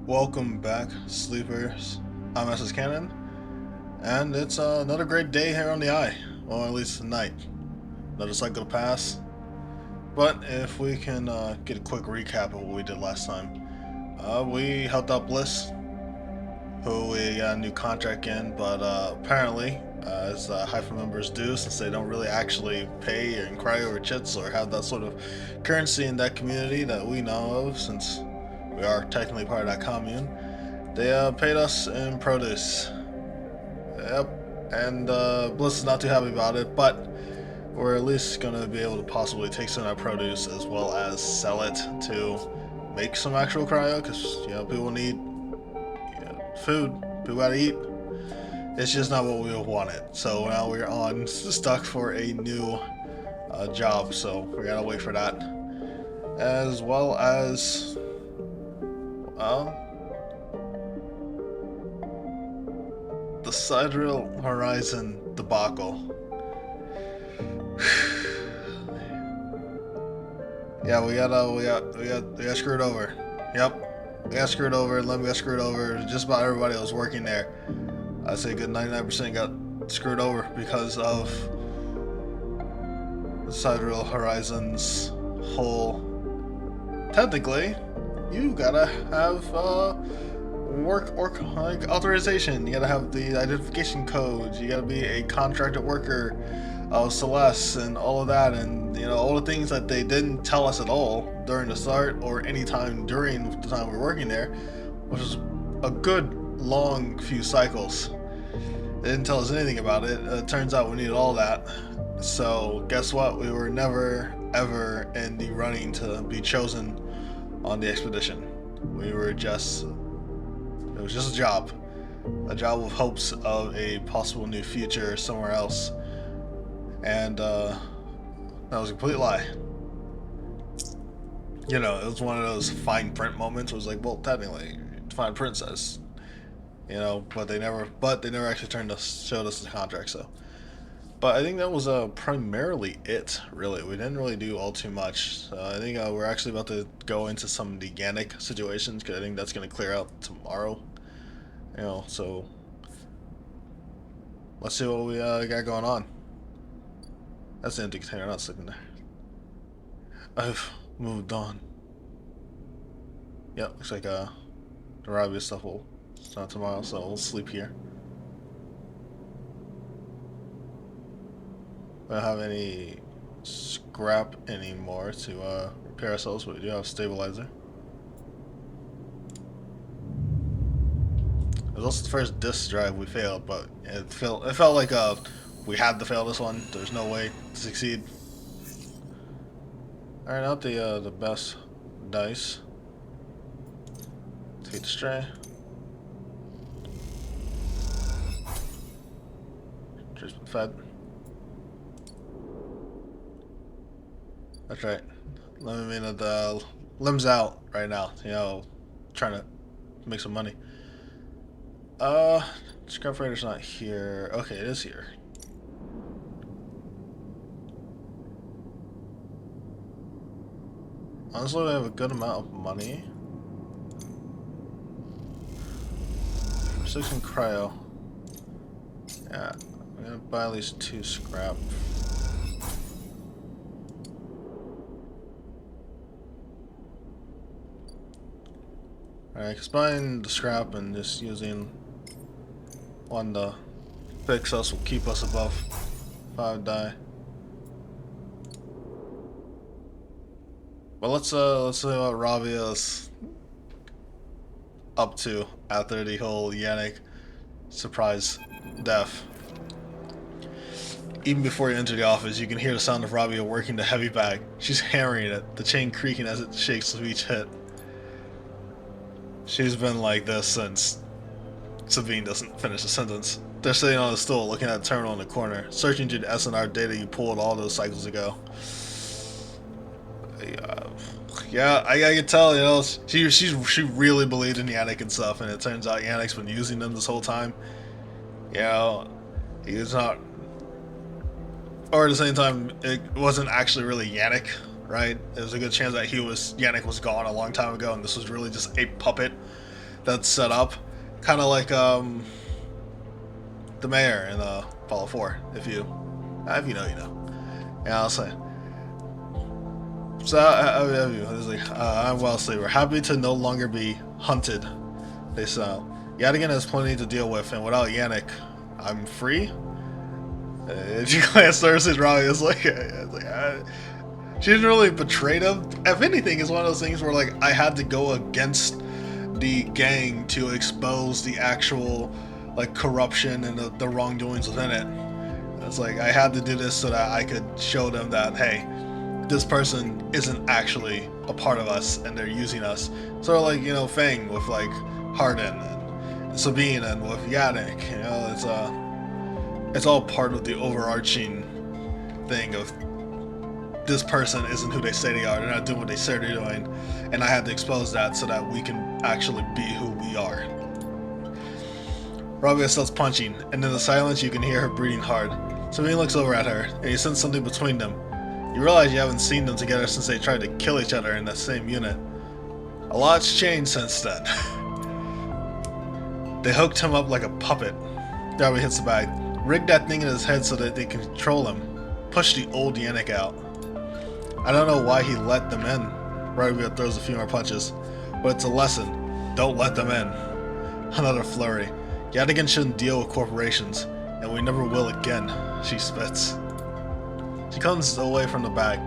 Welcome back, sleepers. I'm SS Cannon, and it's another great day here on the Eye, or at least tonight. Another cycle to pass. But if we can get a quick recap of what we did last time, we helped out Bliss, who we got a new contract in, but apparently, as Hyphen members do, since they don't really actually pay and cry over chits or have that sort of currency in that community that we know of, since we are technically part of that commune. They paid us in produce. Yep. And Bliss is not too happy about it, but we're at least gonna be able to possibly take some of that produce as well as sell it to make some actual cryo, because people need food. People gotta eat. It's just not what we wanted. So now we're on stuck for a new job. So we gotta wait for that, as well as well, the Sidereal Horizon debacle. Yeah, we got screwed over. Yep, we got screwed over. Let me got screwed over. Just about everybody that was working there. I'd say a good 99% got screwed over because of the Sidereal Horizon's whole. Technically, you gotta have work like authorization. You gotta have the identification codes. You gotta be a contracted worker of Celeste and all of that, and all the things that they didn't tell us at all during the start or any time during the time we were working there, which was a good long few cycles. They didn't tell us anything about it. It turns out we needed all that. So guess what? We were never ever in the running to be chosen on the expedition. We were just It was just a job with hopes of a possible new future somewhere else, and that was a complete lie. It was one of those fine print moments. It was like, well, technically, fine print says, but they never actually showed us the contract. So, but I think that was primarily it. Really, we didn't really do all too much. I think we're actually about to go into some of the Gannic situations, because I think that's going to clear out tomorrow. So let's see what we got going on. That's the empty container, not sleeping there. I've moved on. Yeah, looks like the Rabia stuff will start tomorrow, so we'll sleep here. We don't have any scrap anymore to repair ourselves, but we do have stabilizer. It was also the first disk drive we failed, but it felt like we had to fail this one. There's no way to succeed. Alright, out the best dice. Defeat the stray. Just been fed. That's right. Let me mean the limbs out right now. Trying to make some money. Scrap freighter's not here. Okay, it is here. Honestly, we have a good amount of money. 6 in cryo. Yeah, I'm gonna buy at least 2 scrap. Alright, because buying the scrap and just using one to fix us will keep us above 5 die. But let's see what Ravia's up to after the whole Yannick surprise death. Even before you enter the office, you can hear the sound of Rabia working the heavy bag. She's hammering it, the chain creaking as it shakes with each hit. She's been like this since Sabine doesn't finish the sentence. They're sitting on a stool looking at a terminal in the corner, searching through the SNR data you pulled all those cycles ago. Yeah, I can tell, she really believed in Yannick and stuff, and it turns out Yannick's been using them this whole time. He was not, or at the same time, it wasn't actually really Yannick, right? There's a good chance that Yannick was gone a long time ago, and this was really just a puppet that's set up, kind of like the mayor in Fallout 4. If you know, you know. Yeah, I'll say. So it's like I'm well sleeper, happy to no longer be hunted. They say. Yadigan has plenty to deal with, and without Yannick, I'm free. If you glance Thursday's wrong, it's like, she didn't really betray them. If anything, it's one of those things where like I had to go against the gang to expose the actual like corruption and the wrongdoings within it. It's like I had to do this so that I could show them that hey, this person isn't actually a part of us and they're using us. Sort of like, you know, Fang with like Hardin and Sabine and with Yannick. You know, it's all part of the overarching thing of this person isn't who they say they are. They're not doing what they say they're doing, and I had to expose that so that we can actually be who we are. Rabia starts punching, and in the silence you can hear her breathing hard. Sabine looks over at her, and you sense something between them. You realize you haven't seen them together since they tried to kill each other in that same unit. A lot's changed since then. They hooked him up like a puppet. Darby hits the bag. Rigged that thing in his head so that they can control him. Push the old Yannick out. I don't know why he let them in. Rabia throws a few more punches. But it's a lesson. Don't let them in. Another flurry. Yadigan shouldn't deal with corporations. And we never will again. She spits. She comes away from the bag.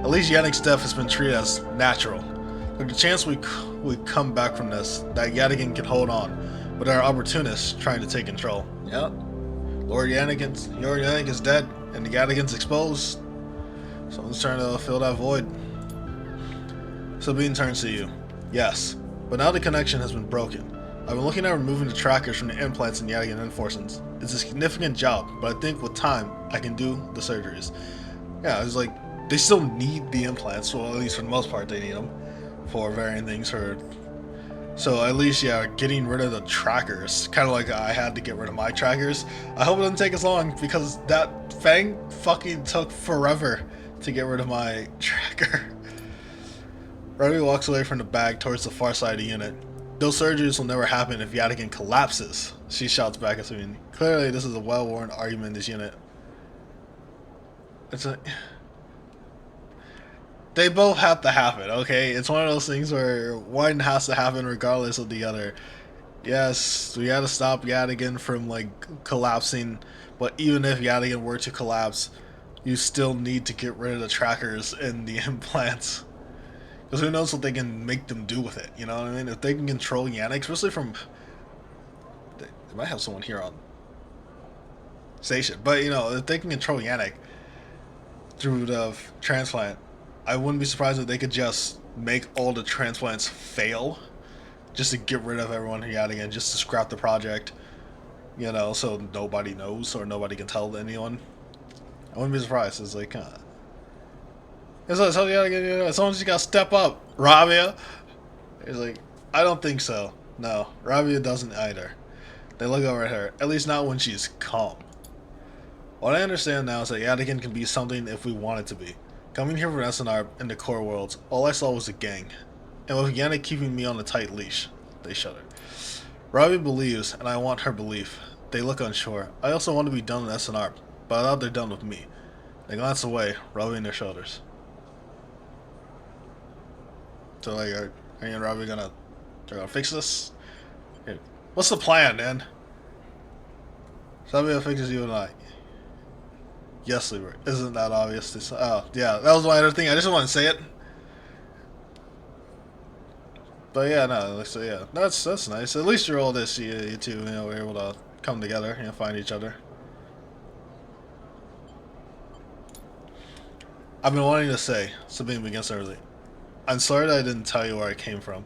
At least Yannick's death has been treated as natural. There's a chance we come back from this, that Yadigan can hold on, but there are opportunists trying to take control. Yep. Lord Yannick is dead, and the Yadigan's exposed. Someone's trying to fill that void. Sabine turns to you. Yes, but now the connection has been broken. I've been looking at removing the trackers from the implants in Yadigan Enforcements. It's a significant job, but I think with time, I can do the surgeries. Yeah, it's like, they still need the implants, well, at least for the most part they need them, for varying things. So at least, yeah, getting rid of the trackers, kind of like I had to get rid of my trackers. I hope it doesn't take as long, because that Fang fucking took forever to get rid of my tracker. Remy walks away from the bag towards the far side of the unit. Those surgeries will never happen if Yadigan collapses, she shouts back at me. Clearly, this is a well-worn argument in this unit. They both have to happen, okay? It's one of those things where one has to happen regardless of the other. Yes, we gotta stop Yadigan from, like, collapsing, but even if Yadigan were to collapse, you still need to get rid of the trackers and the implants. Because who knows what they can make them do with it, you know what I mean? If they can control Yannick, especially from... They might have someone here on station. But, you know, if they can control Yannick through the transplant, I wouldn't be surprised if they could just make all the transplants fail. Just to get rid of everyone in Yadigan, just to scrap the project. You know, so nobody knows or nobody can tell anyone. I wouldn't be surprised. It's like, someone just gotta step up, Rabia. He's like, I don't think so. No, Rabia doesn't either. They look over at her, at least not when she's calm. What I understand now is that Yadigan can be something if we want it to be. Coming here from SNR in the core worlds, all I saw was a gang. And with Yannick keeping me on a tight leash, they shudder. Rabia believes, and I want her belief. They look unsure. I also want to be done with SNR, but I thought they're done with me. They glance away, rubbing their shoulders. So like, are you and Robbie gonna fix this? Here. What's the plan, man? Somebody fixes you and I. Yes, Lieber. Isn't that obvious? Oh, yeah, that was my other thing. I just didn't want to say it. But yeah, no, so yeah, that's nice. At least you're all this, you two, you know, we're able to come together and find each other. I've been wanting to say, Sabine begins early. I'm sorry that I didn't tell you where I came from.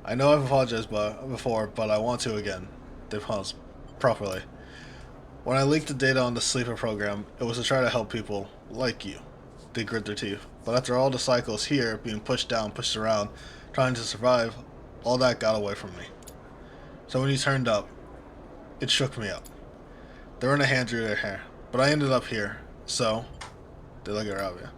I know I've apologized before, but I want to again. They paused properly. When I leaked the data on the sleeper program, it was to try to help people like you. They grit their teeth. But after all the cycles here, being pushed down, pushed around, trying to survive, all that got away from me. So when you turned up, it shook me up. They were in a hand drew their hair, but I ended up here. So, they look at Rabia.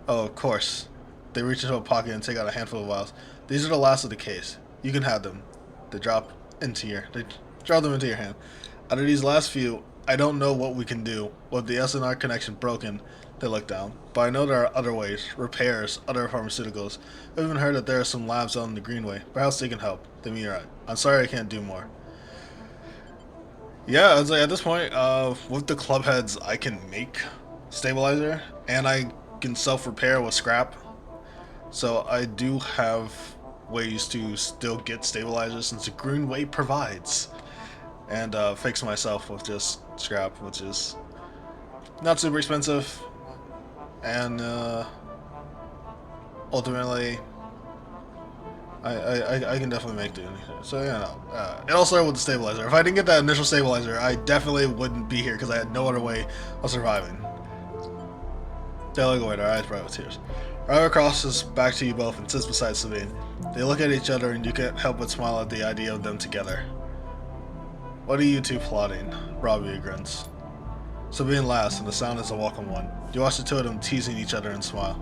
Oh, of course. They reach into a pocket and take out a handful of vials. These are the last of the case. You can have them. They drop they drop them into your hand. Out of these last few, I don't know what we can do. With the SNR connection broken, they look down. But I know there are other ways, repairs, other pharmaceuticals. I've even heard that there are some labs out in the Greenway. Perhaps they can help. The meteorite. I'm sorry I can't do more. Yeah, I was like, at this point, with the club heads, I can make stabilizer, and I can self-repair with scrap. So I do have ways to still get stabilizers since the Greenway provides, and fix myself with just scrap, which is not super expensive, and ultimately, I can definitely make do. So yeah, it all started with the stabilizer. If I didn't get that initial stabilizer, I definitely wouldn't be here because I had no other way of surviving. They look away, their eyes bright with tears. Ryder crosses back to you both and sits beside Sabine. They look at each other and you can't help but smile at the idea of them together. What are you two plotting? Robbie grins. Sabine laughs and the sound is a welcome one. You watch the two of them teasing each other and smile.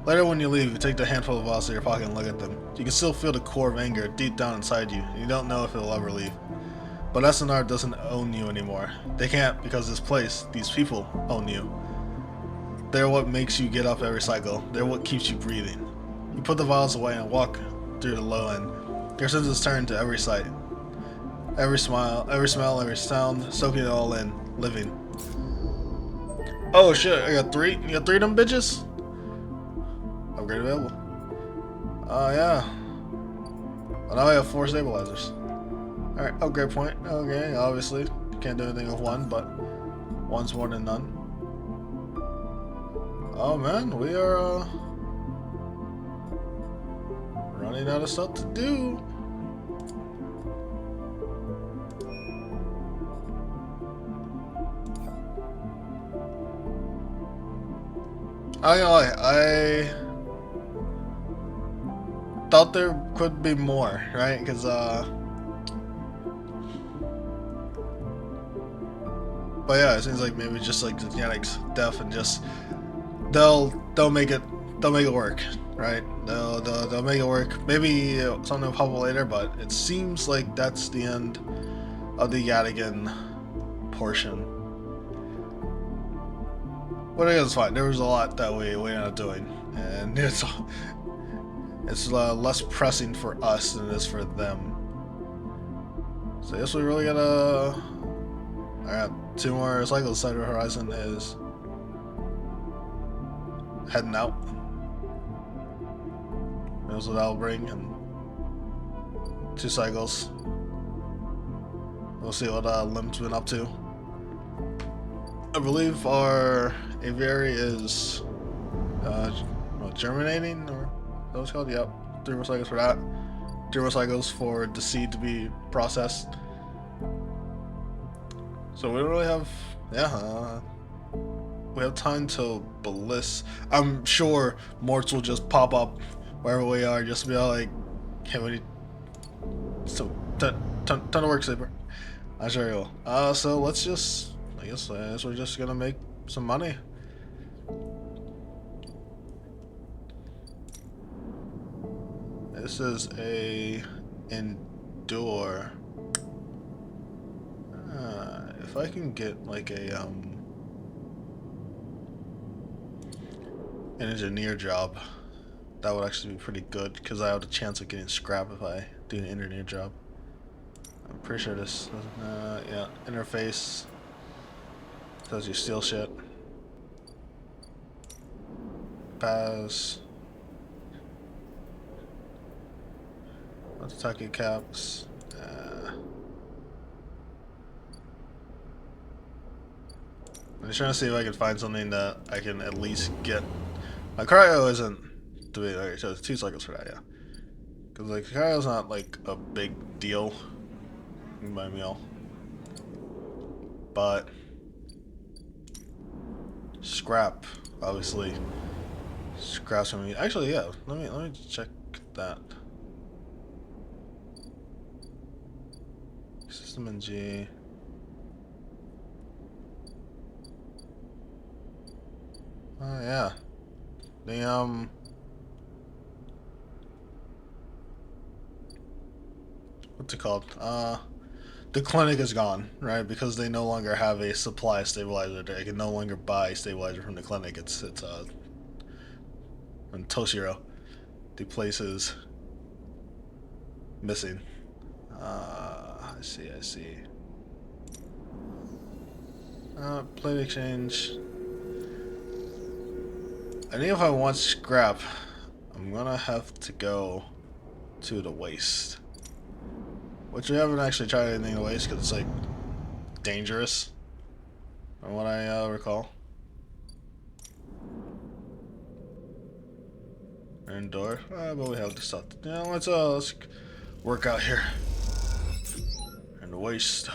Later when you leave, you take the handful of vials out of your pocket and look at them. You can still feel the core of anger deep down inside you, and you don't know if it'll ever leave. But SNR doesn't own you anymore. They can't because this place, these people, own you. They're what makes you get up every cycle. They're what keeps you breathing. You put the vials away and walk through the low end. Your senses turn to every sight. Every smile, every smell, every sound, soaking it all in, living. Oh shit, I got three? You got three of them bitches? Upgrade available. Oh yeah. Well, now I have 4 stabilizers. Alright, upgrade point. Okay, obviously. Can't do anything with one, but one's more than none. Oh man, we are running out of stuff to do. I ain't gonna lie, I thought there could be more, right? Because but yeah, it seems like maybe just like the genetics, death, and just they'll make it work, right? They'll make it work. Maybe something will pop up later, but it seems like that's the end of the Yadigan portion. But I guess it's fine. There was a lot that we ended up doing, and it's less pressing for us than it is for them. So I guess we really gotta. I got 2 more cycles. Side of the horizon is heading out. Knows what that'll bring, and 2 cycles. We'll see what Lim's been up to. I believe our aviary is germinating, or what was called? Yep, 3 more cycles for that. 3 more cycles for the seed to be processed. So we don't really have, we have time till Bliss. I'm sure Morts will just pop up wherever we are, just to be all like, hey, we need ton of work, Saber. I'm sure he will. So let's just, I guess we're just gonna make some money. This is a endure. If I can get like a an engineer job, that would actually be pretty good because I have the chance of getting scrap if I do an engineer job. I'm pretty sure this, yeah, interface tells you steal shit. Pass. Let's talk your caps. I'm just trying to see if I can find something that I can at least get. My cryo isn't to be okay, so it's 2 cycles for that, yeah. Because like cryo's not like a big deal in my meal, but scrap, obviously, scrap's gonna be. Actually, yeah. Let me check that. System NG. Oh yeah. The what's it called? The clinic is gone, right? Because they no longer have a supply stabilizer. They can no longer buy stabilizer from the clinic. It's from Toshiro. The place is missing. I see. I see. Plate exchange. I think if I want scrap, I'm gonna have to go to the waste. Which we haven't actually tried anything to waste because it's like dangerous, from what I recall. Indoor, but we have the stuff. Yeah, let's work out here. And the waste.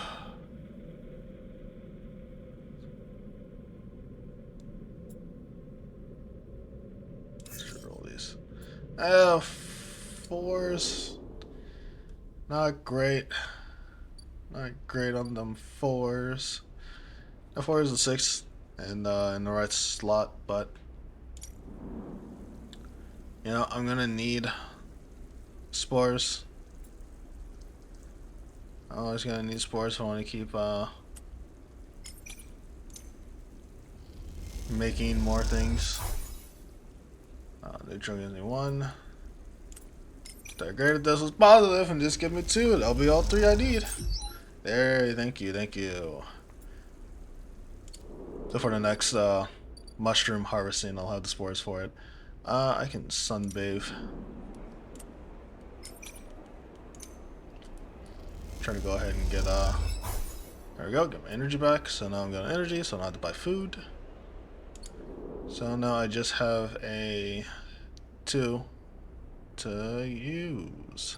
Let's roll these. Fours. Not great. Not great on them fours. The four is a six, and in the right slot, but you know I'm gonna need spores. I'm always gonna need spores if I want to keep making more things. They're drinking me one. They're great if this was positive, and just give me two. That'll be all three I need. There, thank you, thank you. So for the next mushroom harvesting, I'll have the spores for it. I can sunbathe. Trying to go ahead and get there we go, get my energy back. So now I'm getting energy, so I don't have to buy food. So now I just have a 2 to use.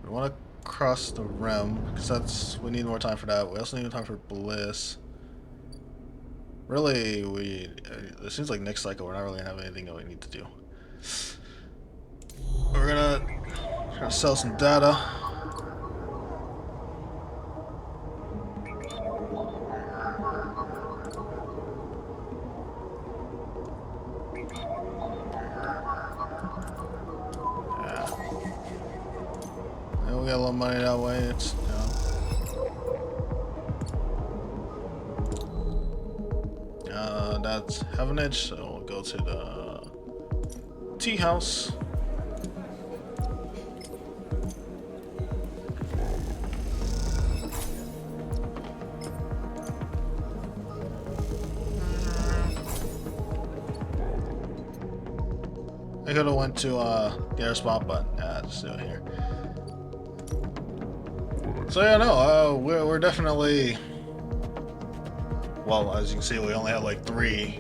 We want to cross the rim because we need more time for that. We also need time for bliss. Really, it seems like next cycle we're not really gonna have anything that we need to do. We're gonna try to sell some data. Yeah, we got a little money that way. It's that's Heavenage, so we'll go to the tea house. I could have went to the other spot, but just do it here. So yeah, no, we're definitely. Well, as you can see, we only have like 3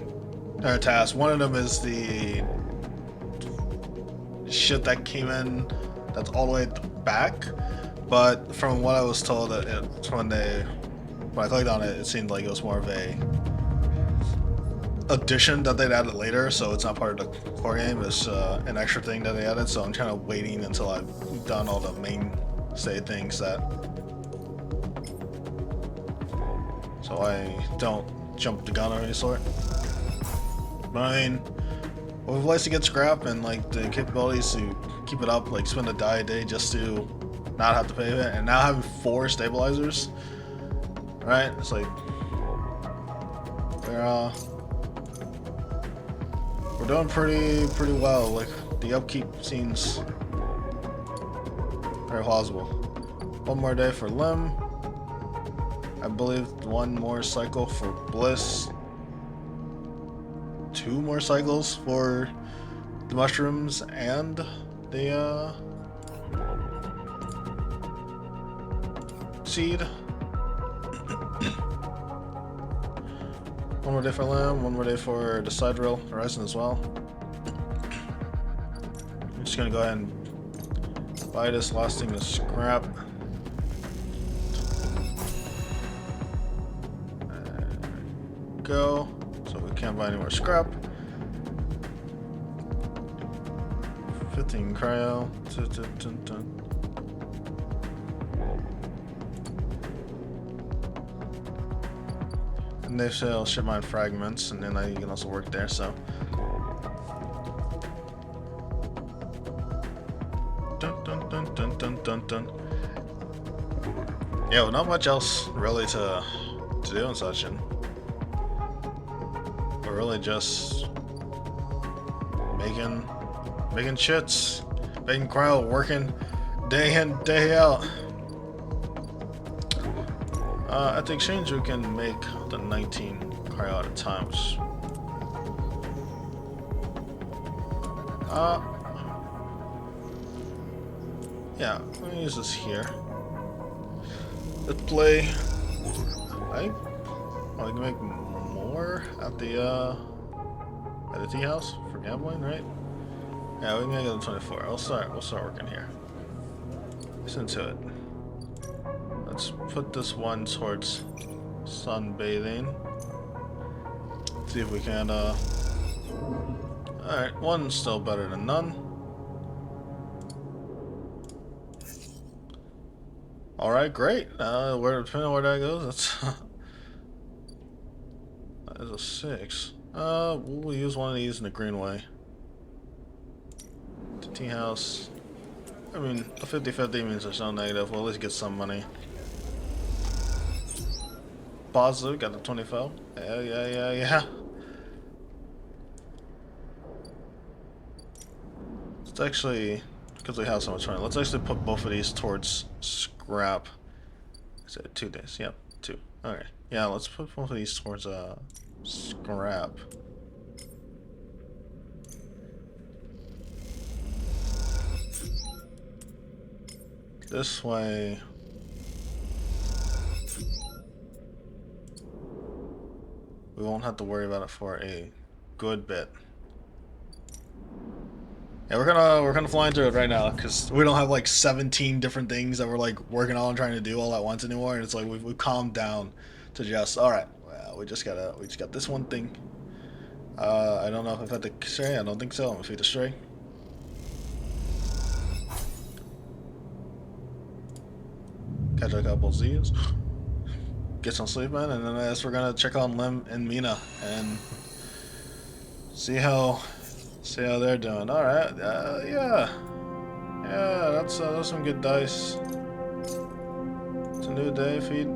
tasks. One of them is the shit that came in that's all the way at the back. But from what I was told, when I clicked on it, it seemed like it was more of a addition that they'd added later. So it's not part of the core game. It's an extra thing that they added. So I'm kind of waiting until I've done all the mainstay things so I don't jump the gun or any sort. But I mean, with ways to get scrap and like the capabilities to keep it up, like spend a die a day just to not have to pay it, and now having 4 stabilizers, right? It's like we're doing pretty well. Like the upkeep seems very plausible. 1 more day for Limb. I believe 1 more cycle for Bliss. 2 more cycles for the mushrooms and the seed. 1 more day for Limb, 1 more day for the side rail horizon as well. I'm just gonna go ahead and buy this last thing of scrap. Go, so we can't buy any more scrap. 15 cryo. And they say I'll ship mine fragments, and then you can also work there. So Dun, dun, dun, dun, dun, dun, dun. Yeah, well, not much else really to do in session. We're really just making chits, making cryo, working day in, day out. At the exchange, we can make the 19 cryo at a time. Which, yeah, let me use this here. Let's play. I can make more at the tea house for gambling, right? Yeah, we can make it to 24. We'll start working here. Listen to it. Let's put this one towards sunbathing. See if we can alright, one's still better than none. Alright, great. Depending on where that goes, that's that is a 6. We'll use one of these in the greenway. The tea house. I mean, a 50-50 means there's no negative. We'll at least get some money. Positive, got the 25. Yeah. Let's actually, because we have so much money, let's actually put both of these towards scrap. I said 2 days. Yep, 2. Okay. Yeah, let's put both of these towards scrap. This way. We won't have to worry about it for a good bit. Yeah, we're gonna fly into it right now because we don't have like 17 different things that we're like working on trying to do all at once anymore, and it's like we've calmed down to just all right. Well, we just got this one thing. I don't know if I've had the stray. I don't think so. I'm gonna feed the stray. Catch a couple Z's. Get some sleep in, and then I guess we're gonna check on Lim and Mina and see how they're doing. All right, yeah, that's some good dice. It's a new day. Feed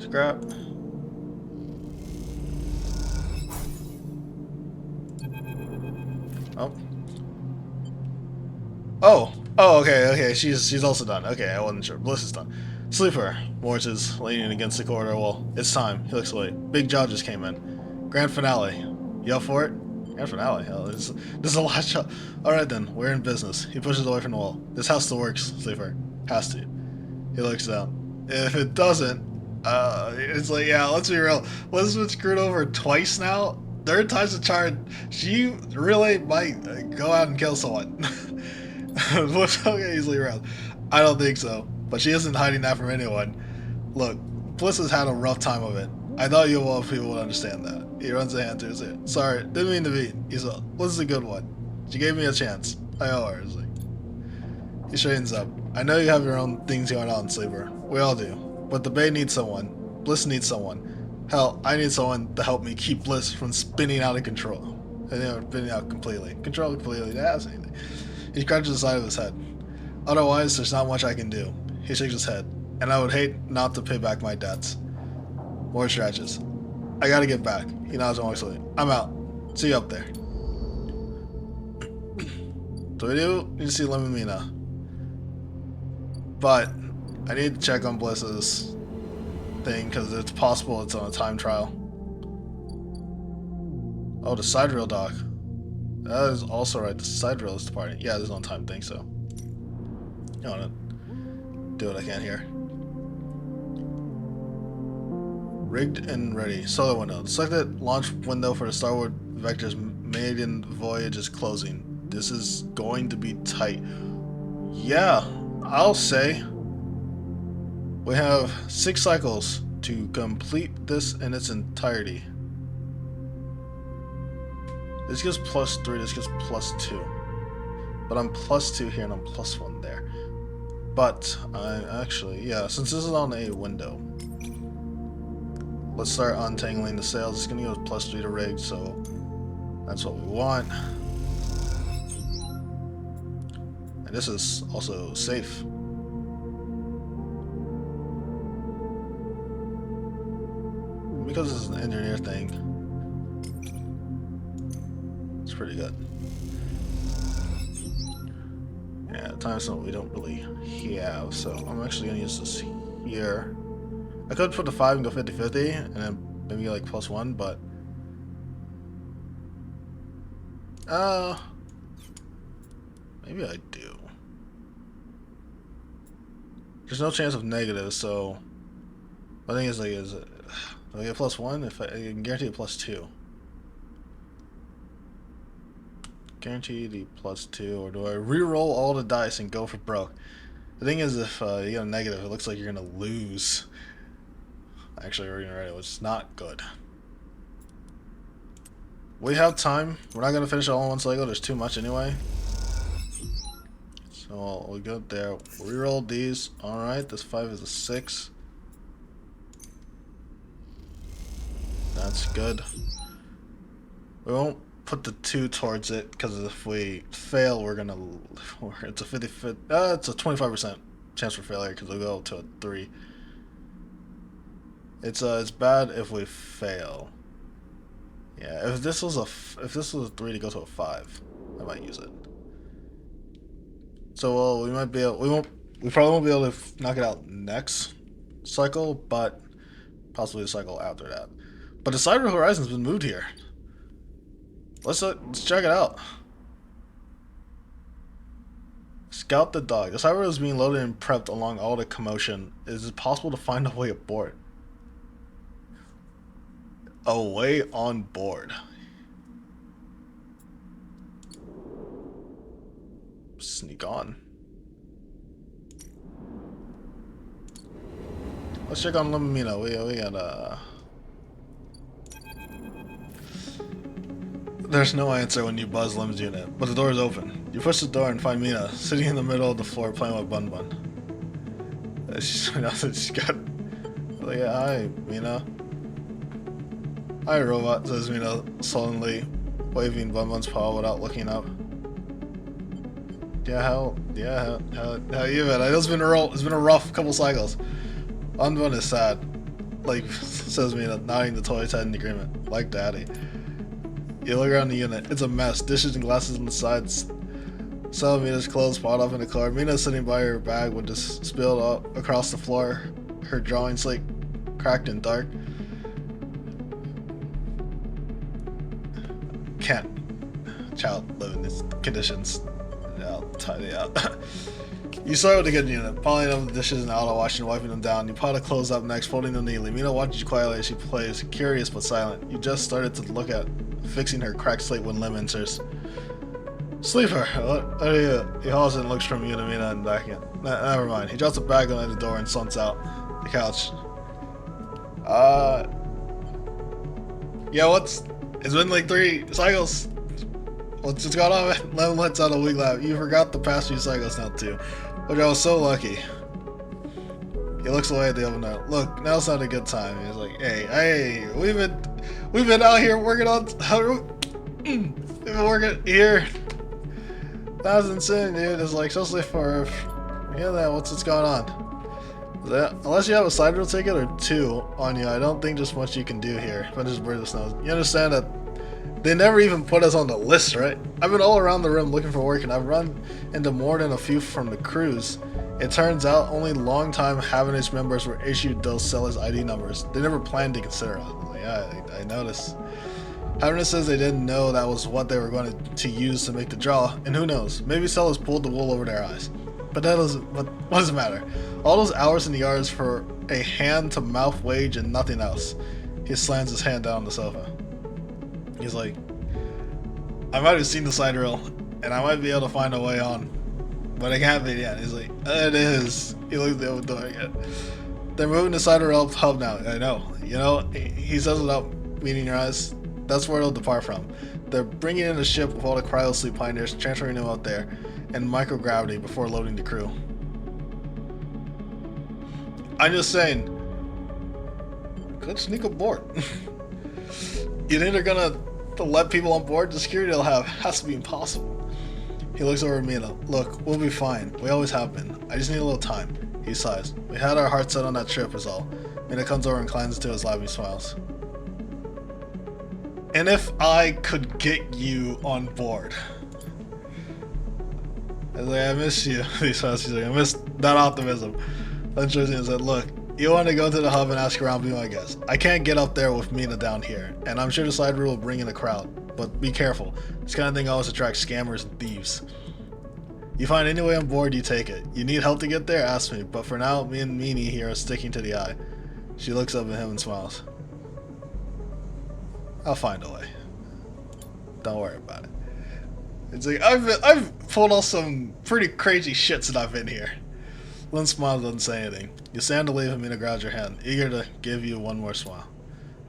scrap. Oh, okay. She's also done. Okay, I wasn't sure. Bliss is done. Sleeper. Morris is leaning against the corridor wall. It's time. He looks away. Big Job just came in. Grand finale. You up for it? Grand finale. Hell, this is a last shot. Alright then, we're in business. He pushes away from the wall. This house still works, Sleeper. Has to. He looks down. If it doesn't, it's like, yeah, let's be real. Bliss has been screwed over twice now. Third time's the charm. She really might go out and kill someone. Bliss will get easily around. I don't think so. But she isn't hiding that from anyone. Look, Bliss has had a rough time of it. I thought you all people would understand that. He runs a hand to his ear. Sorry, didn't mean to be. He's like, Bliss is a good one. She gave me a chance. I owe her. He's like, he straightens up. I know you have your own things going on, Sleeper. We all do. But the Bay needs someone. Bliss needs someone. Hell, I need someone to help me keep Bliss from spinning out of control. Spinning out completely. Control completely. That's anything. He scratches the side of his head. Otherwise, there's not much I can do. He shakes his head. And I would hate not to pay back my debts. More stretches. I gotta get back. He nods and walks away. I'm out. See you up there. So we do need to see Lim and Mina. But I need to check on Bliss's thing because it's possible it's on a time trial. Oh, the side rail dock. That is also right. The side rail is departing. Yeah, there's no time thing, so I wanna do what I can here. Rigged and ready. Solar window. The selected launch window for the Starboard Vector's maiden voyage is closing. This is going to be tight. Yeah, I'll say. We have 6 cycles to complete this in its entirety. This gives +3, this gives +2. But I'm +2 here and I'm +1 there. But I actually, yeah, since this is on a window, let's start untangling the sails. It's gonna give us +3 to rig, so that's what we want. And this is also safe. Because this is an engineer thing, it's pretty good. Yeah, time zone we don't really have, so I'm actually gonna use this here. I could put the 5 and go 50-50, and then maybe like +1, but maybe I do. There's no chance of negative, so my thing is like, do I get +1? If I can guarantee a +2. Guarantee the +2, or do I re-roll all the dice and go for broke? The thing is, if you get a negative, it looks like you're gonna lose. Actually, we're gonna write it, which is not good. We have time. We're not gonna finish it all in one cycle. There's too much anyway. So we go there. Re-roll these. All right, this 5 is a 6. That's good. We won't put the 2 towards it because if we fail, we're gonna. It's a 50. It's a 25% chance for failure because we go to a 3. It's bad if we fail. Yeah, if this was a 3 to go to a 5, I might use it. So well, we might be able. We probably won't be able to knock it out next cycle, but possibly the cycle after that. But the Cyber Horizon's been moved here. Let's check it out. Scout the dog. The cyber is being loaded and prepped along all the commotion. Is it possible to find a way aboard? A way on board. Sneak on. Let's check on Lumina. We got There's no answer when you buzz Lim's unit, but the door is open. You push the door and find Mina sitting in the middle of the floor playing with Bun Bun. She's got. Oh yeah, hi Mina. Hi robot, says Mina sullenly, waving Bun Bun's paw without looking up. Yeah, how you been? I know it's been a rough couple cycles. Bun Bun is sad. Like says Mina, nodding the toy's head in agreement. Like daddy. You look around the unit. It's a mess. Dishes and glasses on the sides. Some of Mina's clothes piled up in the car. Mina's sitting by her bag with this spilled out across the floor. Her drawing slate cracked and dark. Can't child live in these conditions. I'll tidy out. You start with the good unit, piling up the dishes and auto washing and wiping them down. You pile the clothes up next, folding them neatly. Mina watches you quietly as she plays, curious but silent. You just started to look at fixing her cracked slate when Lim enters. Sleeper, what are you? He hauls and looks from you to Mina and back in. Never mind. He drops the bag on the door and slumps out the couch. Yeah, it's been like 3 cycles. What's going on, man? Lim lets out a weak laugh. You forgot the past few cycles now too. But I was so lucky. He looks away at the open door. Look, now's not a good time. He's like, hey, we've been out here working on we've been working here. That's insane, dude. It's like especially for what's going on? Unless you have a side road ticket or 2 on you, I don't think there's much you can do here. If I just wear the snow. You understand that they never even put us on the list, right? I've been all around the room looking for work and I've run into more than a few from the crews. It turns out only long-time Havanage members were issued those sellers' ID numbers. They never planned to consider us. Like, yeah, I noticed. Havanage says they didn't know that was what they were going to use to make the draw, and who knows, maybe sellers pulled the wool over their eyes. But what does it matter? All those hours in the yards for a hand-to-mouth wage and nothing else. He slams his hand down on the sofa. He's like, I might have seen the side rail, and I might be able to find a way on. But it can't be yet. He's like, it is. He looks at the open door again. They're moving the side rail hub now. I know. You know, he says without meeting your eyes. That's where they'll depart from. They're bringing in a ship with all the cryo-sleep pioneers, transferring them out there, and microgravity before loading the crew. I'm just saying, could sneak aboard. You think they're gonna let people on board? The security they'll have has to be impossible. He looks over at Mina. Look, we'll be fine. We always have been. I just need a little time. He sighs. We had our hearts set on that trip is all. Mina comes over and climbs into his lap and he smiles. And if I could get you on board. I was like, I miss you. He smiles. She's like, I miss that optimism. Then Josie said, look, you want to go to the hub and ask around, be my guest. I can't get up there with Mina down here, and I'm sure the side route will bring in a crowd. But be careful. This kind of thing always attracts scammers and thieves. You find any way on board, you take it. You need help to get there? Ask me. But for now, me and Meanie here are sticking to the eye. She looks up at him and smiles. I'll find a way. Don't worry about it. It's like, I've pulled off some pretty crazy shit since I've been here. Lynn smiles and doesn't say anything. You stand to leave him and grabs your hand, eager to give you one more smile.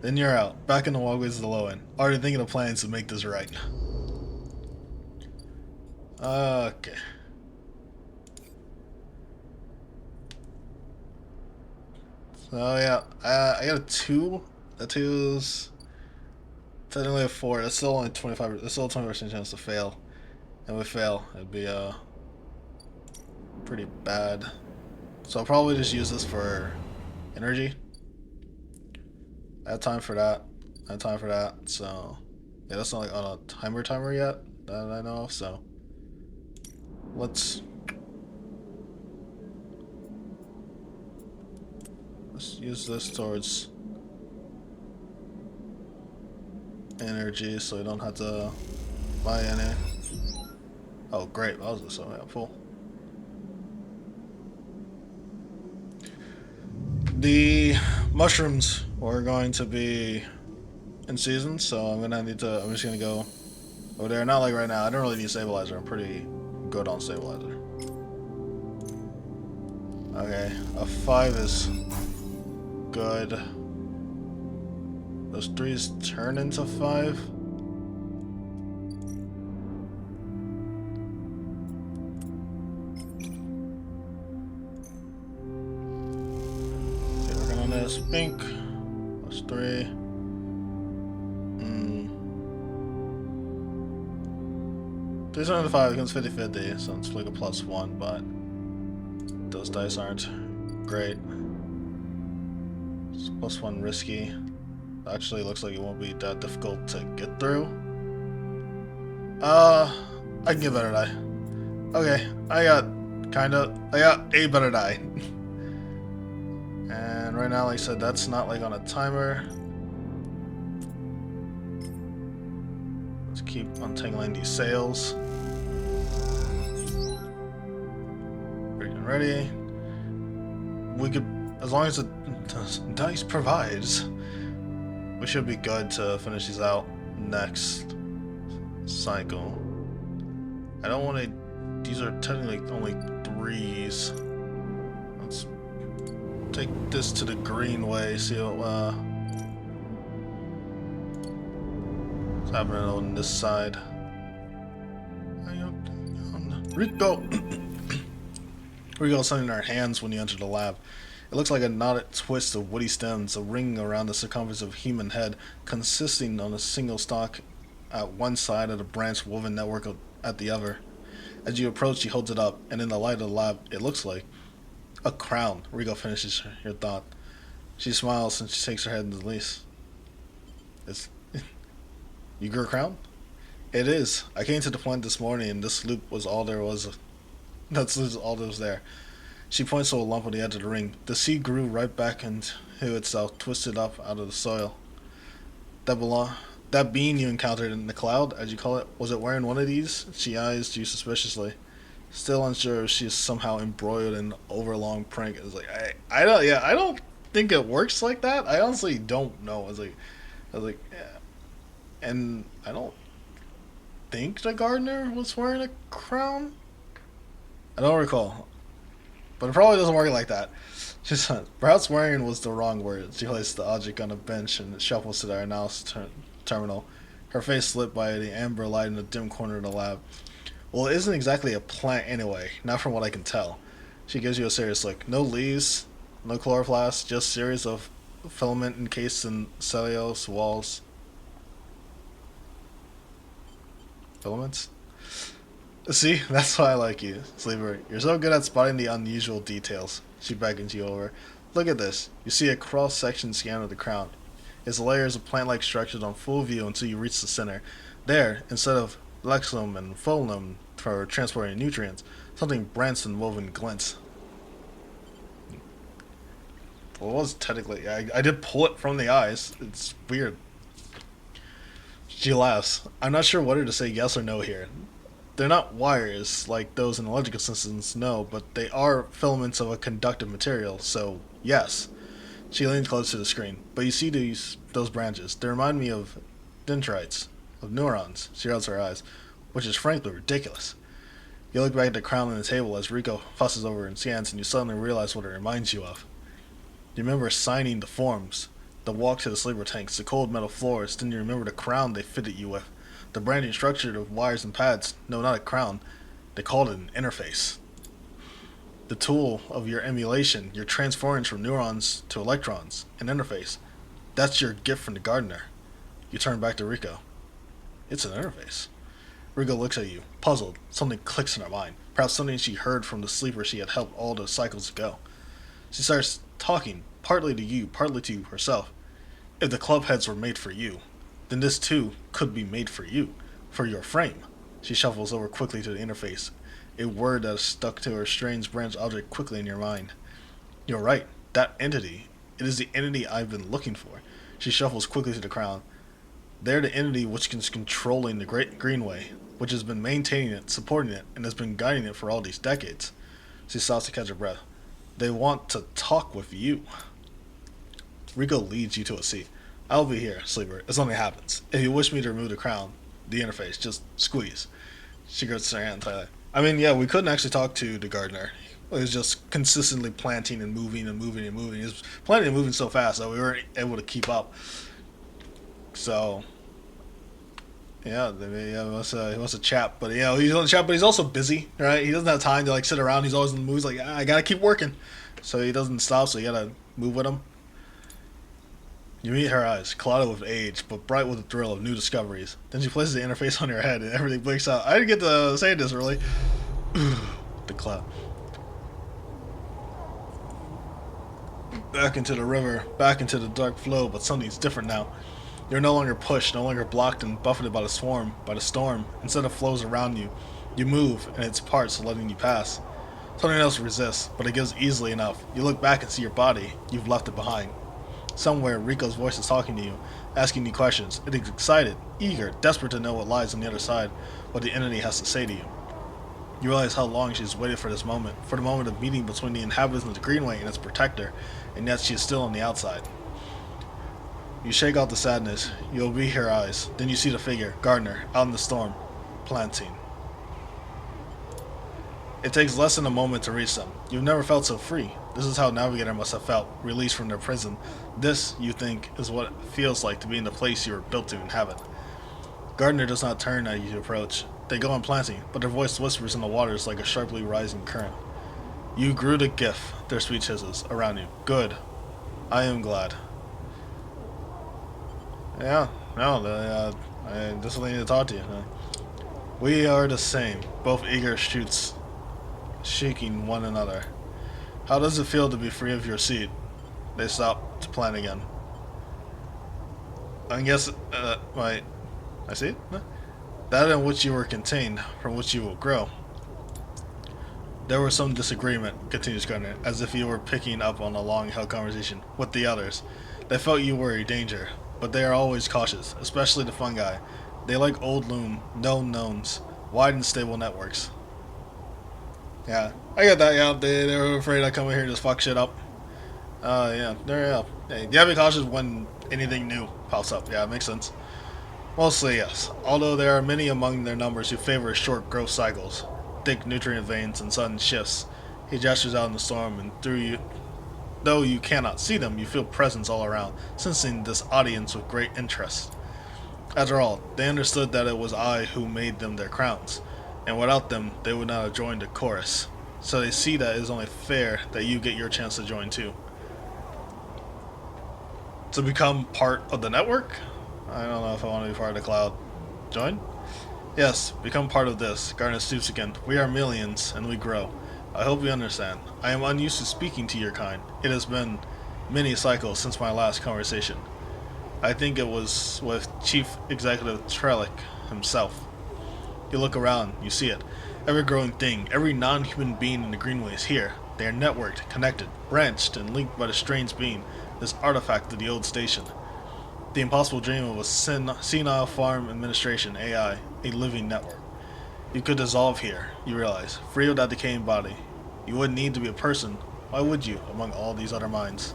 Then you're out, back in the walkways of the low end, already thinking of plans to make this right. Okay. So yeah, I got a 2. A 2's technically a 4. That's still only 25. That's still a 20% chance to fail. And if we fail, it'd be pretty bad. So I'll probably just use this for energy. I have time for that. I have time for that. So yeah, that's not like on a timer yet that I know of. So let's use this towards energy, so we don't have to buy any. Oh, great! That was so helpful. The mushrooms are going to be in season, so I'm just gonna go over there. Not like right now. I don't really need stabilizer. I'm pretty good on stabilizer. Okay, a 5 is good. Those 3s turn into 5. This pink plus 3. These are the 5 against 50-50, so it's like a +1, but those dice aren't great. It's +1 risky. Actually, looks like it won't be that difficult to get through. I can get better die. Okay, I got a better die. And right now, like I said, that's not like on a timer. Let's keep untangling these sails. Ready. We could, as long as the dice provides, we should be good to finish these out next cycle. I don't want to. These are technically only 3s. Let's take this to the green way, see what's happening on this side. Rico! Rico something in our hands when you enter the lab. It looks like a knotted twist of woody stems, a ring around the circumference of a human head, consisting on a single stalk at one side of the branch woven network at the other. As you approach, she holds it up, and in the light of the lab, it looks like a crown. Rigo finishes her thought. She smiles and she shakes her head in release. It's you grew a crown? It is. I came to the plant this morning and this loop was all there was. That's all that was there. She points to a lump on the edge of the ring. The seed grew right back into itself, twisted up out of the soil. That being you encountered in the cloud, as you call it, was it wearing one of these? She eyes you suspiciously. Still unsure if she is somehow embroiled in an overlong prank. It's like I don't think it works like that. I honestly don't know. I was like, yeah. And I don't think the gardener was wearing a crown. I don't recall, but it probably doesn't work like that. Just perhaps wearing was the wrong word. She placed the object on a bench and shuffles to the analysis terminal. Her face lit by the amber light in the dim corner of the lab. Well, it isn't exactly a plant anyway, not from what I can tell. She gives you a serious look. No leaves, no chloroplast, just series of filament encased in cellulose walls. Filaments? See, that's why I like you, Sleeper. You're so good at spotting the unusual details. She beckons you over. Look at this. You see a cross-section scan of the crown. Its layers of plant-like structures on full view until you reach the center. There, instead of lexilum and phloem for transporting nutrients, something Branson woven glints. Well, it was technically. I did pull it from the eyes. It's weird. She laughs. I'm not sure whether to say yes or no here. They're not wires like those in electrical systems, no, but they are filaments of a conductive material, so yes. She leans close to the screen. But you see those branches. They remind me of dendrites, of neurons. She rolls her eyes, which is frankly ridiculous. You look back at the crown on the table as Rico fusses over and scans, and you suddenly realize what it reminds you of. You remember signing the forms, the walk to the sleeper tanks, the cold metal floors, then you remember the crown they fitted you with. The branding structure of wires and pads. No, not a crown. They called it an interface. The tool of your emulation, your transference from neurons to electrons, an interface. That's your gift from the gardener. You turn back to Rico. It's an interface. Rico looks at you, puzzled. Something clicks in her mind. Perhaps something she heard from the sleeper she had helped all the cycles ago. She starts talking, partly to you, partly to herself. If the club heads were made for you, then this too could be made for you, for your frame. She shuffles over quickly to the interface, a word that is stuck to her strange branch object quickly in your mind. You're right, that entity. It is the entity I've been looking for. She shuffles quickly to the crown. They're the entity which is controlling the Great Greenway, which has been maintaining it, supporting it, and has been guiding it for all these decades. She stops to catch her breath. They want to talk with you. Rico leads you to a seat. I'll be here, Sleeper, as long as it happens. If you wish me to remove the crown, the interface, just squeeze. She grips her hand tightly. I mean, yeah, we couldn't actually talk to the gardener. It was just consistently planting and moving and moving and moving. He was planting and moving so fast that we weren't able to keep up. So, yeah, he wants to chat, but he's on the chat, but he's also busy, right? He doesn't have time to like sit around. He's always in the mood. He's like, I gotta keep working, so he doesn't stop. So you gotta move with him. You meet her eyes, clouded with age, but bright with the thrill of new discoveries. Then she places the interface on your head, and everything blinks out. I didn't get to say this really. The cloud. Back into the river, back into the dark flow, but something's different now. You're no longer pushed, no longer blocked and buffeted by the storm. Instead it flows around you. You move, and its parts letting you pass. Something else resists, but it gives easily enough. You look back and see your body. You've left it behind. Somewhere, Rico's voice is talking to you, asking you questions. It is excited, eager, desperate to know what lies on the other side, what the entity has to say to you. You realize how long she's waited for this moment, for the moment of meeting between the inhabitants of the Greenway and its protector, and yet she is still on the outside. You shake off the sadness. You obey her eyes. Then you see the figure, Gardner, out in the storm, planting. It takes less than a moment to reach them. You've never felt so free. This is how Navigator must have felt, released from their prison. This, you think, is what it feels like to be in the place you were built to inhabit. Gardner does not turn at you to approach. They go on planting, but their voice whispers in the waters like a sharply rising current. You grew the gift, their speech hisses around you. Good. I am glad. Yeah, no, I just need to talk to you. We are the same, both eager shoots, shaking one another. How does it feel to be free of your seed? They stop to plan again. I guess, I see it? That in which you were contained, from which you will grow. There was some disagreement, continues Gardner, as if you were picking up on a long-held conversation with the others. They felt you were a danger, but they are always cautious, especially the fungi. They like old loom, known knowns, wide and stable networks. Yeah, I get that, yeah, they were afraid I'd come in here and just fuck shit up. Yeah, hey, you gotta be cautious when anything new pops up, yeah, it makes sense. Mostly, yes, although there are many among their numbers who favor short growth cycles, thick nutrient veins, and sudden shifts. He gestures out in the storm, and though you cannot see them, you feel presence all around, sensing this audience with great interest. After all, they understood that it was I who made them their crowns, and without them, they would not have joined the chorus. So they see that it is only fair that you get your chance to join too. To become part of the network? I don't know if I want to be part of the cloud. Join? Yes, become part of this. Garnet stoops again. We are millions, and we grow. I hope you understand. I am unused to speaking to your kind. It has been many cycles since my last conversation. I think it was with Chief Executive Trellick himself. You look around, you see it. Every growing thing, every non-human being in the Greenway is here. They are networked, connected, branched, and linked by the strange being, this artifact of the old station. The impossible dream of a senile farm administration, AI, a living network. You could dissolve here, you realize, free of that decaying body. You wouldn't need to be a person. Why would you, among all these other minds?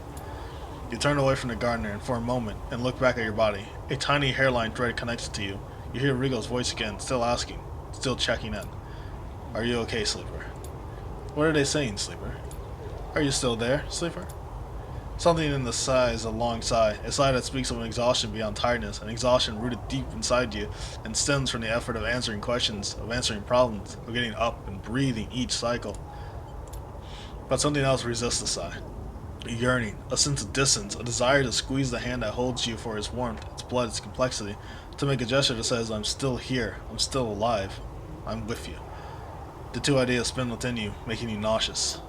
You turn away from the gardener and for a moment and look back at your body. A tiny hairline thread connects to you. You hear Rigo's voice again, still asking, still checking in. Are you okay, Sleeper? What are they saying, Sleeper? Are you still there, Sleeper? Something in the sigh is a long sigh, a sigh that speaks of an exhaustion beyond tiredness, an exhaustion rooted deep inside you and stems from the effort of answering questions, of answering problems, of getting up and breathing each cycle. But something else resists the sigh. A yearning, a sense of distance, a desire to squeeze the hand that holds you for its warmth, its blood, its complexity, to make a gesture that says, I'm still here, I'm still alive, I'm with you. The two ideas spin within you, making you nauseous.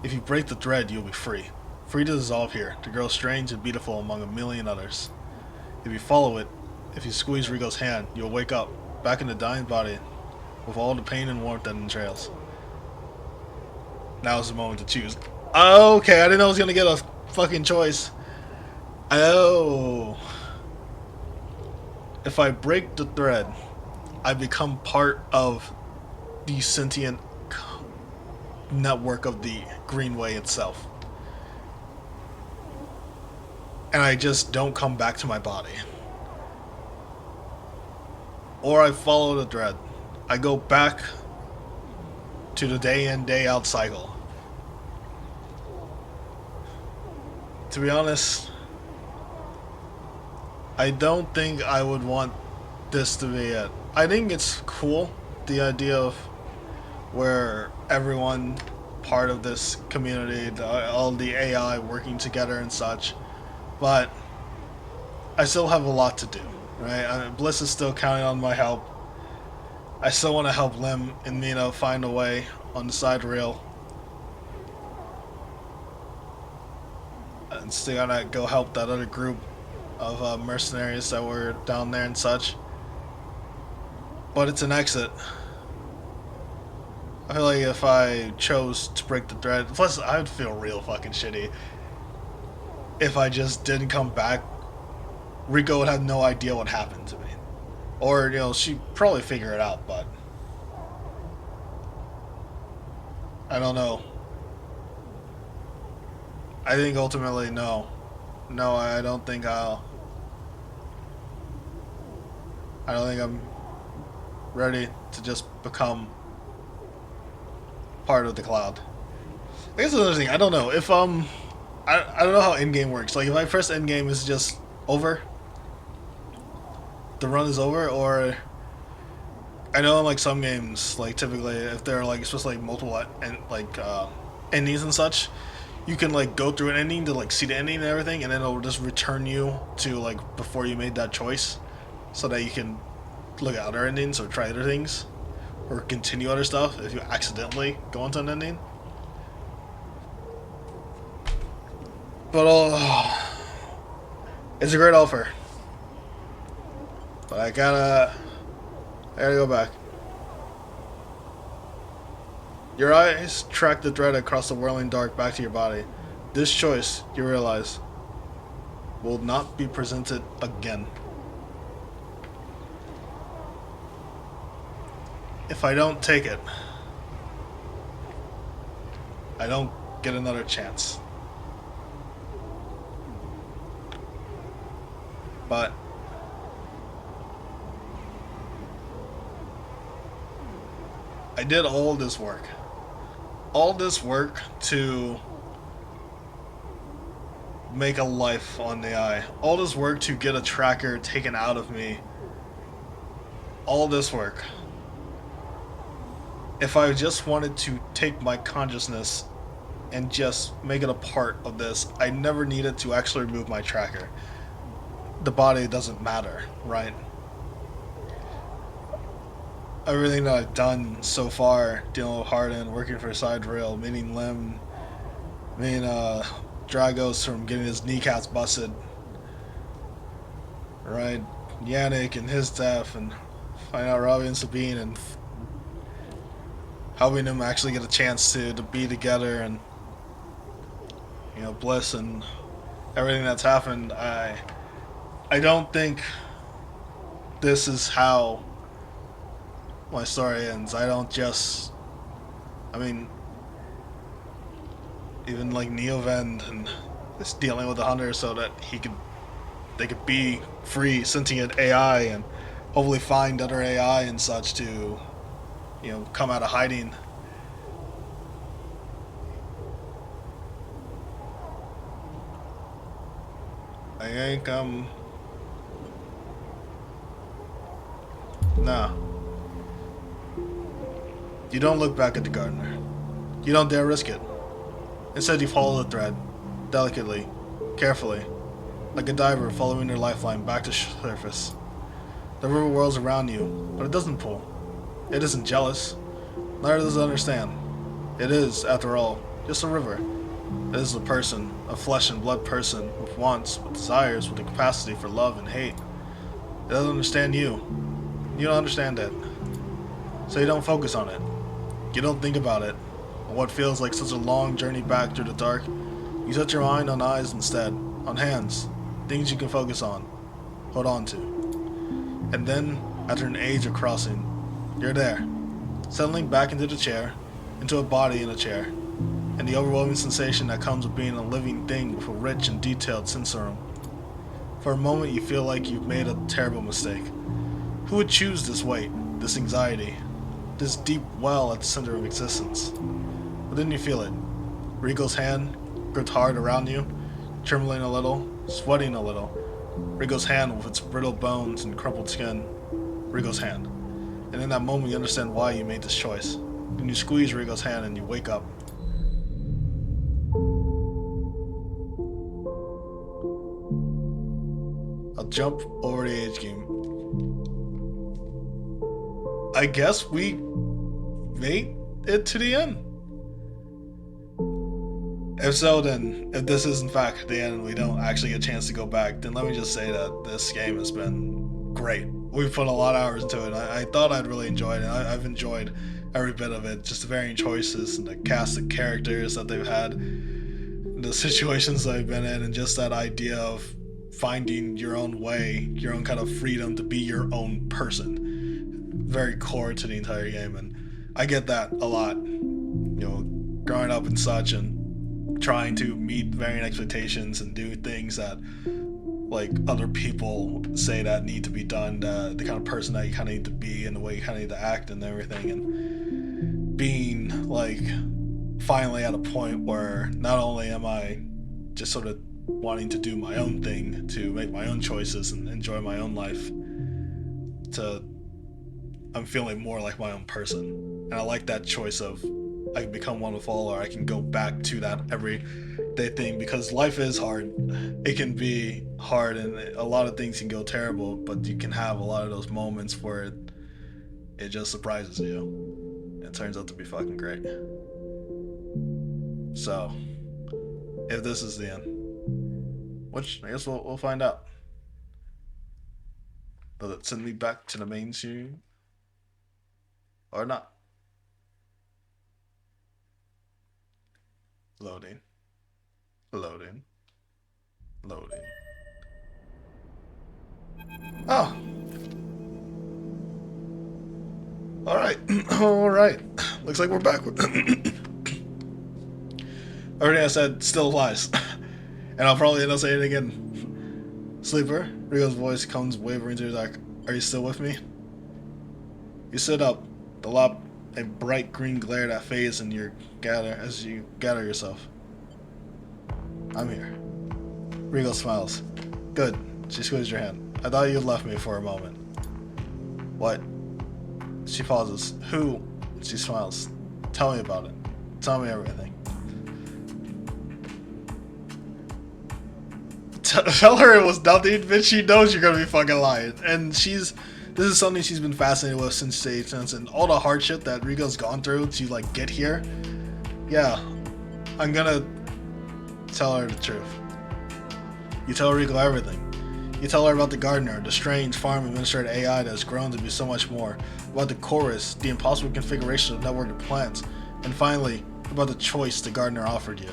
If you break the thread, you'll be free. Free to dissolve here, to grow strange and beautiful among a million others. If you follow it, if you squeeze Rigo's hand, you'll wake up, back in the dying body, with all the pain and warmth that entails. Now is the moment to choose. Okay, I didn't know I was gonna get a fucking choice. Oh. If I break the thread, I become part of the sentient network of the Greenway itself. And I just don't come back to my body. Or I follow the thread. I go back to the day in, day out cycle. To be honest, I don't think I would want this to be it. I think it's cool, the idea of where everyone part of this community, all the AI working together and such. But I still have a lot to do, right? Bliss is still counting on my help. I still want to help Lim and Mina find a way on the side rail. And still gotta go help that other group of mercenaries that were down there and such. But it's an exit. I feel like if I chose to break the thread, plus I would feel real fucking shitty if I just didn't come back. Rico would have no idea what happened to me. Or, you know, she'd probably figure it out, but I don't know. I think ultimately, no. No, I don't think I don't think I'm ready to just become part of the cloud. I guess another thing, I don't know. If I don't know how endgame works. Like if I press endgame, is it just over? The run is over, or I know in like some games, like typically if they're like supposed to like multiple endings and such, you can like go through an ending to like see the ending and everything, and then it'll just return you to like before you made that choice, so that you can look at other endings or try other things, or continue other stuff if you accidentally go into an ending. But it's a great offer. But I gotta go back. Your eyes track the thread across the whirling dark back to your body. This choice, you realize, will not be presented again. If I don't take it, I don't get another chance. But I did all this work. All this work to make a life on the eye. All this work to get a tracker taken out of me. All this work. If I just wanted to take my consciousness and just make it a part of this, I never needed to actually remove my tracker. The body doesn't matter, right? everything that I've done so far, dealing with Harden, working for Side Rail, meeting Lim, meeting Dragos from getting his kneecaps busted, right? Yannick and his death, and finding out Robbie and Sabine, and helping them actually get a chance to be together, and Bliss and everything that's happened. I don't think this is how my story ends. I don't just. I mean, even like Neovend and just dealing with the hunter so that they could be free sentient AI and hopefully find other AI and such to come out of hiding. I think nah. You don't look back at the gardener. You don't dare risk it. Instead, you follow the thread, delicately, carefully, like a diver following their lifeline back to surface. The river whirls around you, but it doesn't pull. It isn't jealous. Neither does it understand. It is, after all, just a river. It is a person, a flesh and blood person, with wants, with desires, with a capacity for love and hate. It doesn't understand you. You don't understand it. So you don't focus on it. You don't think about it. On what feels like such a long journey back through the dark. You set your mind on eyes instead, on hands, things you can focus on, hold on to. And then, after an age of crossing, you're there, settling back into the chair, into a body in a chair, and the overwhelming sensation that comes with being a living thing with a rich and detailed sensorium. For a moment you feel like you've made a terrible mistake. Who would choose this weight, this anxiety, this deep well at the center of existence? But then you feel it. Rico's hand gripped hard around you, trembling a little, sweating a little. Rico's hand with its brittle bones and crumpled skin. Rico's hand. And in that moment you understand why you made this choice. And you squeeze Rico's hand and you wake up. I'll jump over the age game. I guess we made it to the end. If so, then, if this is in fact the end and we don't actually get a chance to go back, then let me just say that this game has been great. We've put a lot of hours into it. I thought I'd really enjoy it, and I've enjoyed every bit of it. Just the varying choices and the cast of characters that they've had, the situations that I've been in, and just that idea of finding your own way, your own kind of freedom to be your own person. Very core to the entire game, and I get that a lot. Growing up and such, and trying to meet varying expectations and do things that like other people say that need to be done, the kind of person that you kind of need to be and the way you kind of need to act and everything, and being like finally at a point where not only am I just sort of wanting to do my own thing, to make my own choices and enjoy my own life, to I'm feeling more like my own person. And I like that choice of I can become one with all, or I can go back to that everyday thing, because life is hard. It can be hard, and a lot of things can go terrible, but you can have a lot of those moments where it just surprises you. It turns out to be fucking great. So, if this is the end, which I guess we'll find out. Does it send me back to the mainstream or not? Loading. Loading. Loading. Oh. Alright. Alright. Looks like we're back. Everything I said still applies. And I'll probably end up saying it again. Sleeper, Rio's voice comes wavering through the dark. Are you still with me? You sit up, the light a bright green glare that fades in your as you gather yourself. I'm here. Rigo smiles. Good. She squeezes your hand. I thought you'd left me for a moment. What? She pauses. Who? She smiles. Tell me about it. Tell me everything. Tell her it was nothing, bitch. She knows you're gonna be fucking lying. And she's This is something she's been fascinated with since the since and all the hardship that Rigo's gone through to like get here. Yeah, I'm gonna tell her the truth. You tell Rigo everything. You tell her about the gardener, the strange farm administrated AI that has grown to be so much more, about the chorus, the impossible configuration of networked plants, and finally, about the choice the gardener offered you.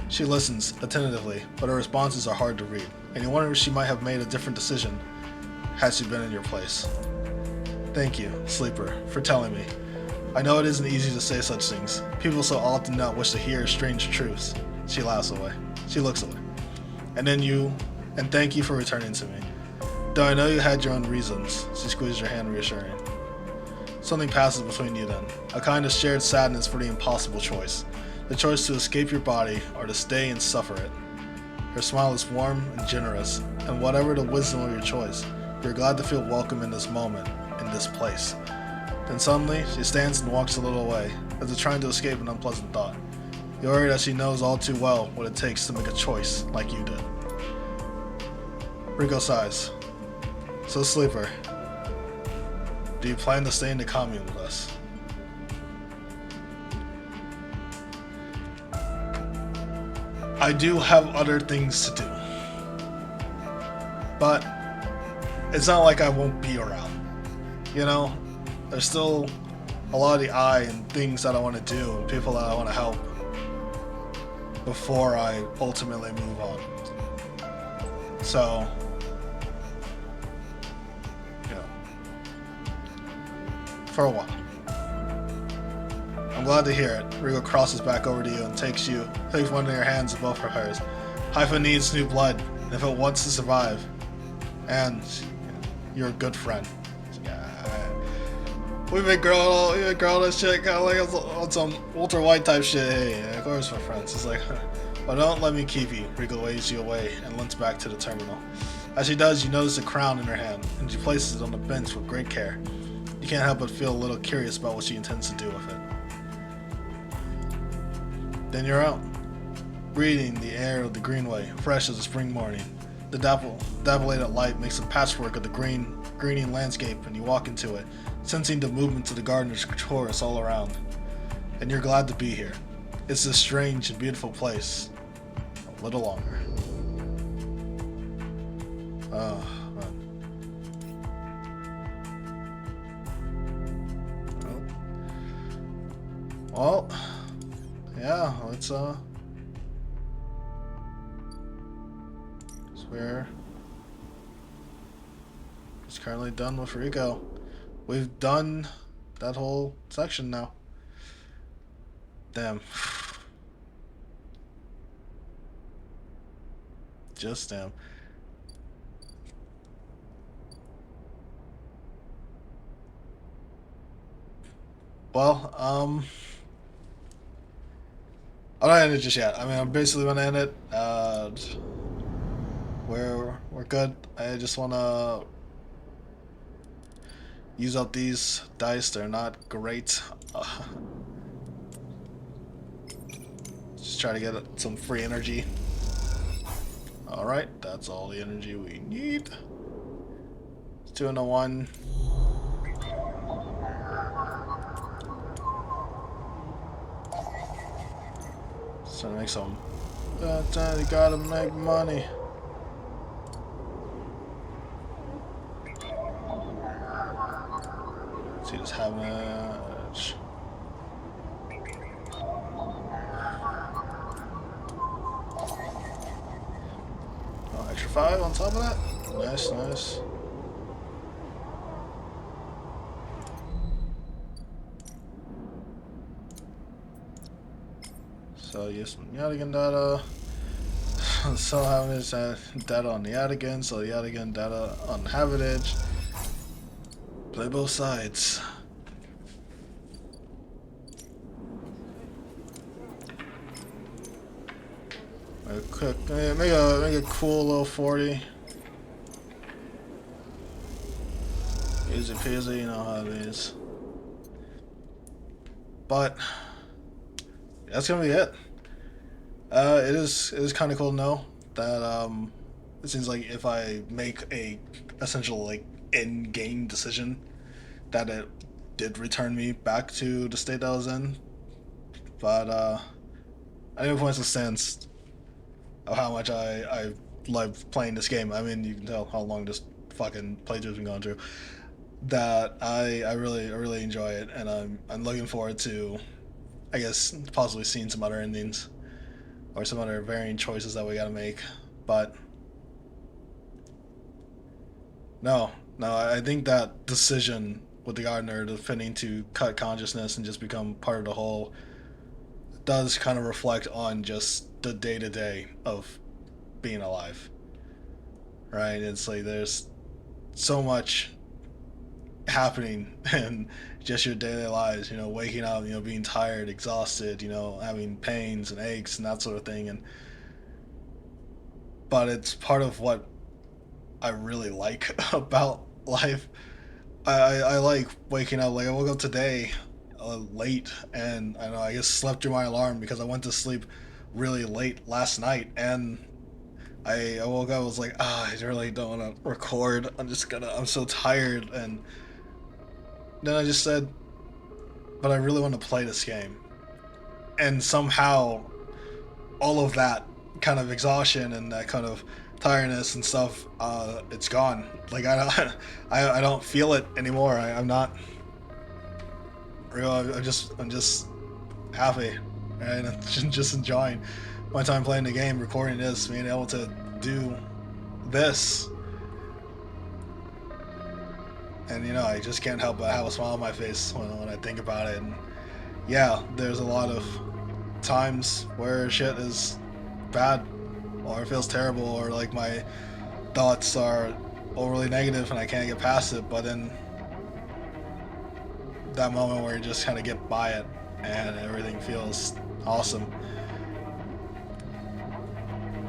She listens attentively, but her responses are hard to read, and you wonder if she might have made a different decision had she been in your place. Thank you, Sleeper, for telling me. I know it isn't easy to say such things. People so often not wish to hear strange truths. She laughs away. She looks away. And thank you for returning to me. Though I know you had your own reasons, she squeezes your hand reassuring. Something passes between you then, a kind of shared sadness for the impossible choice. The choice to escape your body or to stay and suffer it. Her smile is warm and generous, and whatever the wisdom of your choice, you're glad to feel welcome in this moment, in this place. Then suddenly, she stands and walks a little away, as if trying to escape an unpleasant thought. You worry that she knows all too well what it takes to make a choice like you did. Rico sighs. So, Sleeper, do you plan to stay in the commune with us? I do have other things to do. But it's not like I won't be around. You know, there's still a lot of the eye and things that I want to do and people that I want to help before I ultimately move on. So, yeah, for a while. I'm glad to hear it. Rigo crosses back over to you and takes one of your hands above hers. Haifa needs new blood, and if it wants to survive, and you're a good friend. We've been growing this shit kind of like on some Walter White type shit. Hey, of course we're friends. It's like, but don't let me keep you. Rigo waves you away and limps back to the terminal. As she does, you notice a crown in her hand, and she places it on the bench with great care. You can't help but feel a little curious about what she intends to do with it. Then you're out, breathing the air of the greenway, fresh as a spring morning. The dilapidated light makes a patchwork of the greening landscape, and you walk into it, sensing the movement of the gardener's chorus all around. And you're glad to be here. It's a strange and beautiful place. A little longer. Oh, man. Well, yeah, let's we're it's currently done with Rico. We've done that whole section now. Damn. Just damn. Well, I'm not in it just yet. I mean, I'm basically gonna end it. We're good. I just wanna use up these dice. They're not great. Just try to get some free energy. All right, that's all the energy we need. It's 2 and a 1. So to make some. You gotta make money. See this having extra 5 on top of that. Nice, nice. So yes, Yadigan data. So having this data on the Yadigan, so the Yadigan data on Habitage. Play both sides. Make a cool little 40. Easy peasy, you know how it is. But that's gonna be it. It is kind of cool to know that it seems like if I make a essential like in-game decision that it did return me back to the state that I was in. But I think it points a sense of how much I love playing this game. I mean, you can tell how long this fucking playthrough's been going through. That I really enjoy it, and I'm looking forward to, I guess, possibly seeing some other endings or some other varying choices that we gotta make. But no, I think that decision with the gardener, the fitting to cut consciousness and just become part of the whole, does kind of reflect on just the day to day of being alive, right? It's like there's so much happening in just your daily lives, waking up, being tired, exhausted, having pains and aches and that sort of thing. And but it's part of what I really like about life. I like waking up. Like I woke up today late, and I know I just slept through my alarm because I went to sleep really late last night, and I woke up. I was like, I really don't want to record. I'm so tired, and then I just said, but I really want to play this game, and somehow all of that kind of exhaustion and that kind of tiredness and stuff, it's gone. Like I don't, I don't feel it anymore. I'm not real. I'm just happy, and just enjoying my time playing the game, recording this, being able to do this, and I just can't help but have a smile on my face when I think about it. And yeah, there's a lot of times where shit is bad, or it feels terrible, or like my thoughts are overly negative and I can't get past it. But in that moment where you just kind of get by it and everything feels awesome,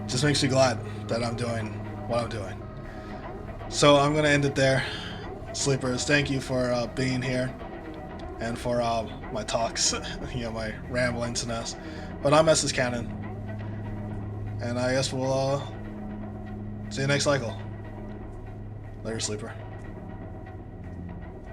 just makes me glad that I'm doing what I'm doing. So I'm gonna end it there. Sleepers, thank you for being here and for my talks, my ramblings and this. But I'm Mrs. Cannon, and I guess we'll see you next cycle. Later, sleeper.